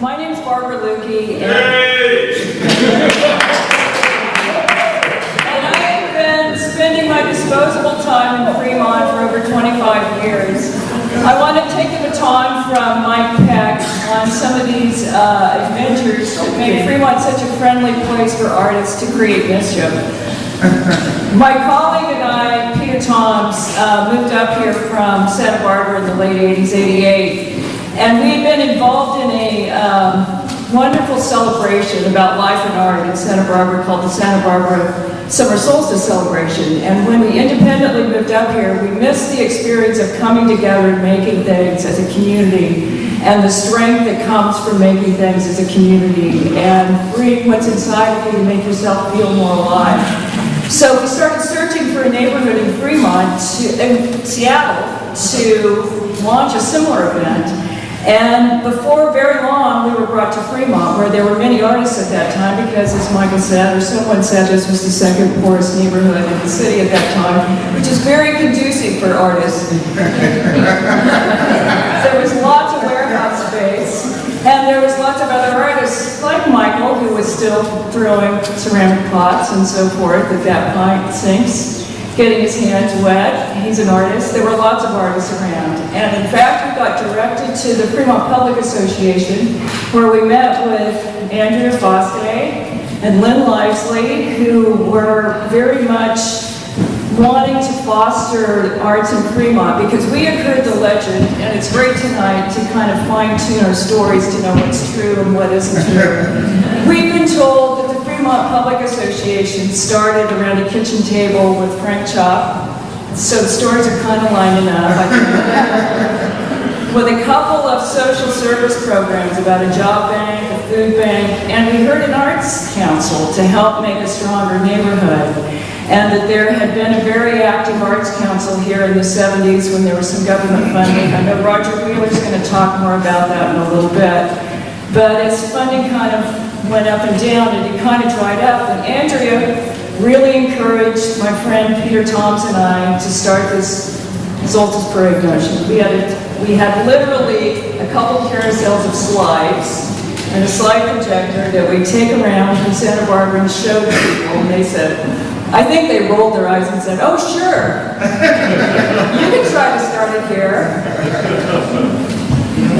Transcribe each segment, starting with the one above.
My name's Barb Luecke, and I've been spending my disposable time in Fremont for over 25 years. I want to take the baton from Mike Peck on some of these adventures that make Fremont such a friendly place for artists to create mischief. My colleague and I, Peter Toms, moved up here from Santa Barbara in the late 80s, 88. And we had been involved in a wonderful celebration about life and art in Santa Barbara called the Santa Barbara Summer Solstice Celebration. And when we independently moved up here, we missed the experience of coming together and making things as a community, and the strength that comes from making things as a community, and bring what's inside of you to make yourself feel more alive. So we started searching for a neighborhood in Fremont, in Seattle, to launch a similar event. And before very long, we were brought to Fremont, where there were many artists at that time, because as Michael said, or someone said, this was the second poorest neighborhood in the city at that time, which is very conducive for artists. There was lots of warehouse space, and there was lots of other artists, like Michael, who was still throwing ceramic pots and so forth at that pint sinks, getting his hands wet. He's an artist. There were lots of artists around. And in fact, we got directed to the Fremont Public Association, where we met with Andrea Foste and Lynn Livesley, who were very much wanting to foster arts in Fremont, because we had heard the legend, and it's great tonight to kind of fine-tune our stories to know what's true and what isn't true. We've been told that the Fremont Public Association started around a kitchen table with Frank Chop, so the stories are kind of lining up, I think. With a couple of social service programs about a job bank, a food bank, and we heard an arts council to help make a stronger neighborhood. And that there had been a very active arts council here in the 70s when there was some government funding. I know Roger Wheeler's going to talk more about that in a little bit. But as funding kind of went up and down, and it kind of dried up, and Andrea really encouraged my friend Peter Toms and I to start this Solstice Parade notion. We had literally a couple carousels of slides and a slide projector that we'd take around from Santa Barbara and show to people, and they said, I think they rolled their eyes and said, oh, sure, you can try to start it here.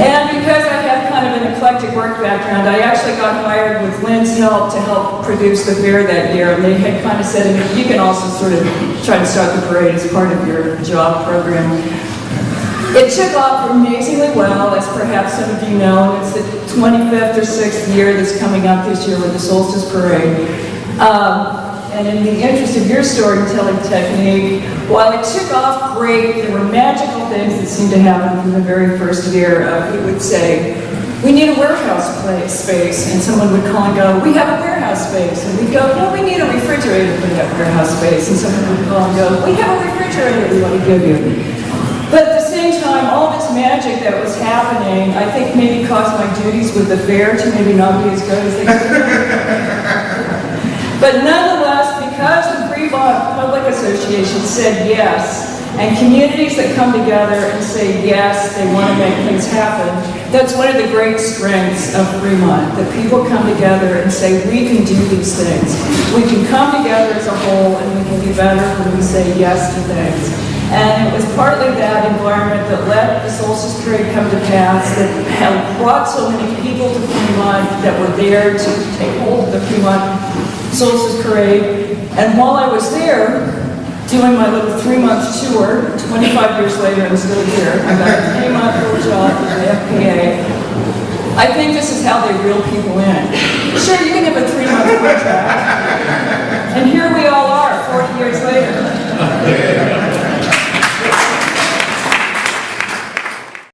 And because I have kind of an eclectic work background, I actually got hired with Lynn's help to help produce the fair that year. And they had kind of said to me, you can also sort of try to start the parade as part of your job program. It took off amazingly well, as perhaps some of you know. It's the 25th or 6th year that's coming up this year with the Solstice Parade. And in the interest of your storytelling technique, while it took off great, there were magical things that seemed to happen from the very first year. We would say, we need a warehouse space, and someone would call and go, we have a warehouse space. And we'd go, no, we need a refrigerator for that warehouse space. And someone would call and go, we have a refrigerator we want to give you. But at the same time, all this magic that was happening, I think maybe caused my duties with the fair to maybe not be as good as they could be. But nonetheless, because the Fremont Public Association said yes, and communities that come together and say yes, they want to make things happen, that's one of the great strengths of Fremont, that people come together and say, we can do these things. We can come together as a whole, and we can be better when we say yes to things. And it was partly that environment that let the Solstice Parade come to pass, that had brought so many people to Fremont that were there to take hold of the Fremont Solstice Parade. And while I was there, doing my little 3-month tour, 25 years later, I'm still here. I got a 3-month little job with the FPA. I think this is how they reel people in. Sure, you can have a 3-month contract. And here we all are.